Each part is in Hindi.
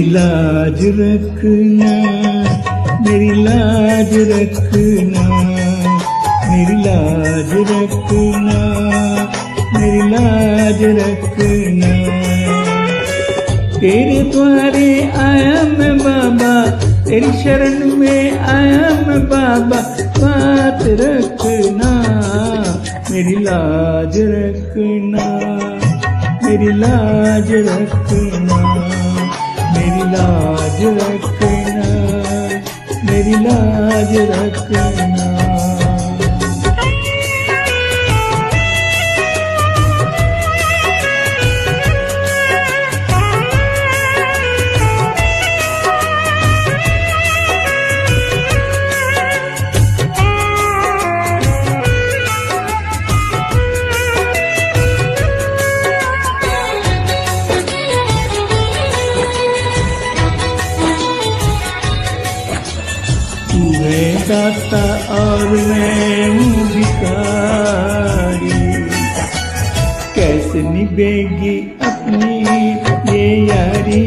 मेरी लाज रखना, मेरी लाज रखना, मेरी लाज रखना, मेरी लाज रखना। तेरे द्वारे आया मैं बाबा, तेरी शरण में आया मैं बाबा, बात रखना, मेरी लाज रखना, मेरी लाज रखना, मेरी लाज रखना, मेरी लाज रखना। तू है दाता और मैं हूँ भिखारी, कैसे निभेगी अपनी ये यारी।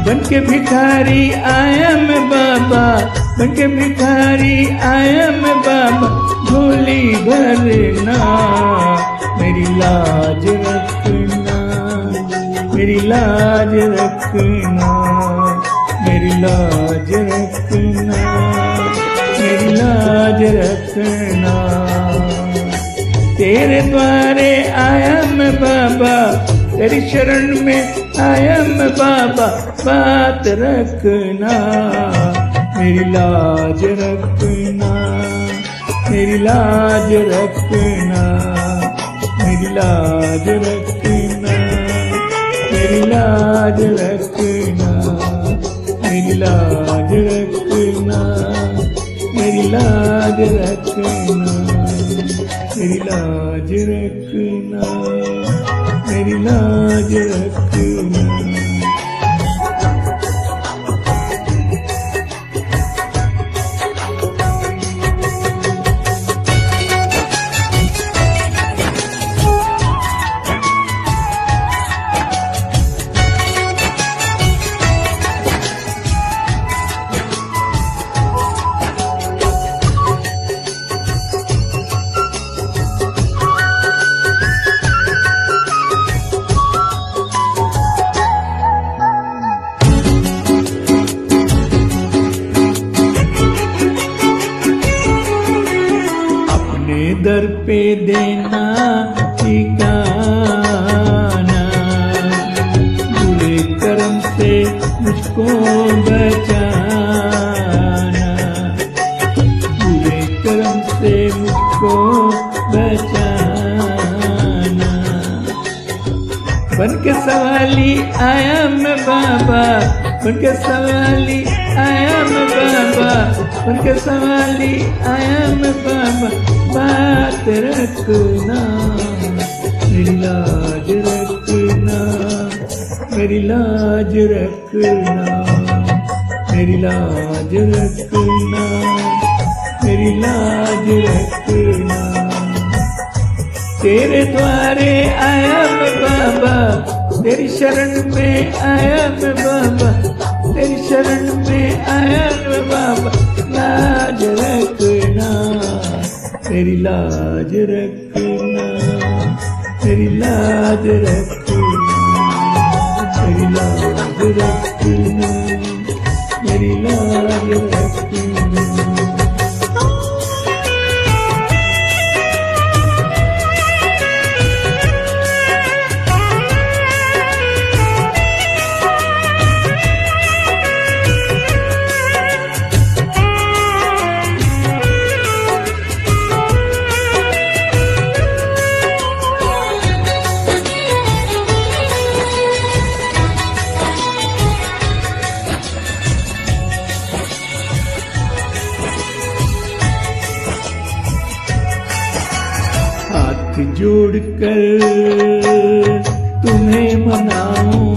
बनके भिखारी आया मैं बाबा, बनके भिखारी आया मैं बाबा, झोली भरना, मेरी लाज रखना, मेरी लाज रखना, मेरी लाज रखना, मेरी लाज रखना। तेरे द्वारे आया मैं बाबा, तेरी शरण में आया मैं बाबा, बात रखना, मेरी लाज रखना, मेरी लाज रखना, मेरी लाज रखना, मेरी लाज रखना, मेरी लाज रखना, मेरी लाज रखना, मेरी लाज रखना, मेरी लाज रखना। दर पे देना ठिकाना, बुरे कर्म से मुझको बचाना, बुरे कर्म से मुझको बचाना। बनके सवाली आया मैं बाबा, बनके सवाली आया मैं बाबा, बनके सवाली आया मैं बाबा, बात रखना, मेरी लाज रखना, मेरी लाज रखना, मेरी लाज रखना, मेरी लाज रखना। तेरे द्वारे आया मैं बाबा, तेरी शरण में आया मैं बाबा, तेरी शरण में आया मैं बाबा, लाज रखना, मेरी लाज रखना, मेरी लाज रखना, मेरी लाज रखना, मेरी लाज रखना। हाथ जोड़कर तुम्हें मनाऊं,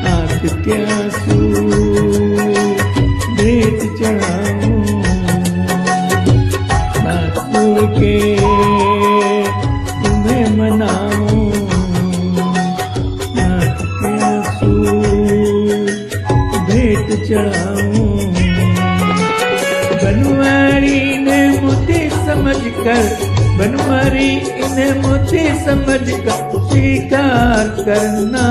आंख के आंसू भेंट चढ़ाऊं, हाथ जोड़ के तुम्हें मनाऊं, चढ़ाऊं। बनवारी ने मुझे समझ कर, बनवारी इन्हें मुझे समझ कर स्वीकार करना।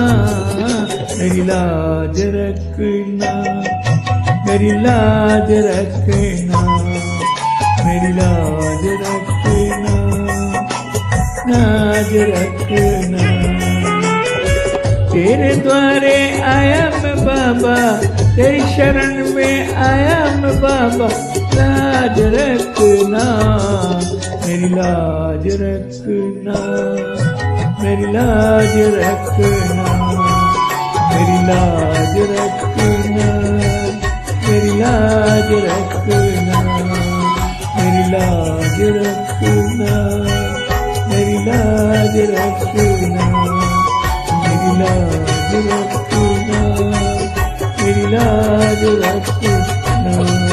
मेरी लाज रखना, मेरी लाज रखना, मेरी लाज रखना, लाज रखना। तेरे द्वारे आया मैं बाबा, तेरी शरण में आया मैं बाबा, लाज रखना, मेरी लाज रखना, मेरी लाज रखना, मेरी लाज रखना, मेरी लाज रखना, मेरी लाज रखना, मेरी लाज रखना, मेरी लाज रखना, मेरी लाज रखना।